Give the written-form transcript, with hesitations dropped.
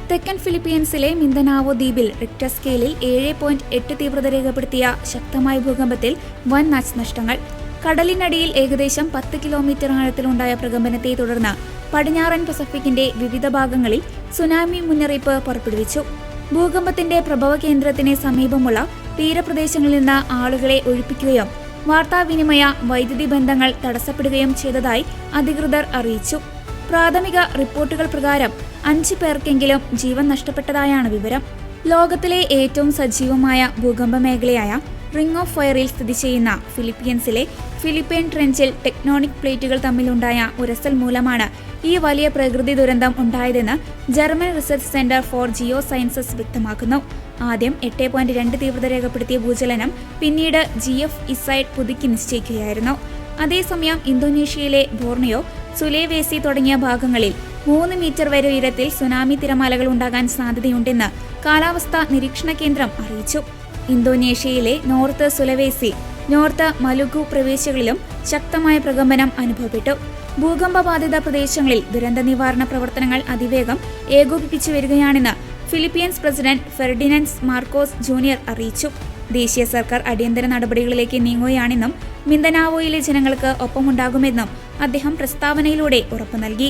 തെക്കൻ ഫിലിപ്പീൻസിലെ മിന്ദനാവോ ദ്വീപിൽ റിക്ടർ സ്കെയിലിൽ 7.8 തീവ്രത രേഖപ്പെടുത്തിയ ശക്തമായ ഭൂകമ്പത്തിൽ വൻ നാശനഷ്ടങ്ങൾ. കടലിനടിയിൽ ഏകദേശം 10 കിലോമീറ്റർ ആഴത്തിലുണ്ടായ പ്രകമ്പനത്തെ തുടർന്ന് പടിഞ്ഞാറൻ പസഫിക്കിന്റെ വിവിധ ഭാഗങ്ങളിൽ സുനാമി മുന്നറിയിപ്പ് പുറപ്പെടുവിച്ചു. ഭൂകമ്പത്തിന്റെ പ്രഭവ കേന്ദ്രത്തിന് സമീപമുള്ള തീരപ്രദേശങ്ങളിൽ നിന്ന് ആളുകളെ ഒഴിപ്പിക്കുകയും വാർത്താവിനിമയ വൈദ്യുതി ബന്ധങ്ങൾ തടസ്സപ്പെടുകയും ചെയ്തതായി അധികൃതർ അറിയിച്ചു. പ്രാഥമിക റിപ്പോർട്ടുകൾ പ്രകാരം 5 പേർക്കെങ്കിലും ജീവൻ നഷ്ടപ്പെട്ടതായാണ് വിവരം. ലോകത്തിലെ ഏറ്റവും സജീവമായ ഭൂകമ്പ മേഖലയായ റിംഗ് ഓഫ് ഫയറിൽ സ്ഥിതി ചെയ്യുന്ന ഫിലിപ്പീൻസിലെ ഫിലിപ്പൈൻ ട്രെഞ്ചിൽ ടെക്ടോണിക് പ്ലേറ്റുകൾ തമ്മിലുണ്ടായ ഉരസൽ മൂലമാണ് ഈ വലിയ പ്രകൃതി ദുരന്തം ഉണ്ടായതെന്ന് German research centre for geosciences വ്യക്തമാക്കുന്നു. ആദ്യം 8.2 തീവ്രത രേഖപ്പെടുത്തിയ ഭൂചലനം പിന്നീട് GF ഇസൈഡ് പുതുക്കി നിശ്ചയിക്കുകയായിരുന്നു. അതേസമയം ഇന്തോനേഷ്യയിലെ ബോർണിയോ, സുലേവേസി തുടങ്ങിയ ഭാഗങ്ങളിൽ 3 മീറ്റർ വരെ ഉയരത്തിൽ സുനാമി തിരമാലകൾ ഉണ്ടാകാൻ സാധ്യതയുണ്ടെന്ന് കാലാവസ്ഥാ നിരീക്ഷണ കേന്ദ്രം അറിയിച്ചു. ഇന്തോനേഷ്യയിലെ നോർത്ത് സുലവേസി, നോർത്ത് മലുഗു പ്രദേശങ്ങളിലും ശക്തമായ പ്രകമ്പനം അനുഭവപ്പെട്ടു. ഭൂകമ്പ ബാധിത പ്രദേശങ്ങളിൽ ദുരന്ത നിവാരണ പ്രവർത്തനങ്ങൾ അതിവേഗം ഏകോപിപ്പിച്ചു വരികയാണെന്ന് Philippines president Ferdinand Markose junior അറിയിച്ചു. ദേശീയ സർക്കാർ അടിയന്തര നടപടികളിലേക്ക് നീങ്ങുകയാണെന്നും മിന്ദനാവോയിലെ ജനങ്ങൾക്ക് ഒപ്പമുണ്ടാകുമെന്നും അദ്ദേഹം പ്രസ്താവനയിലൂടെ ഉറപ്പു നൽകി.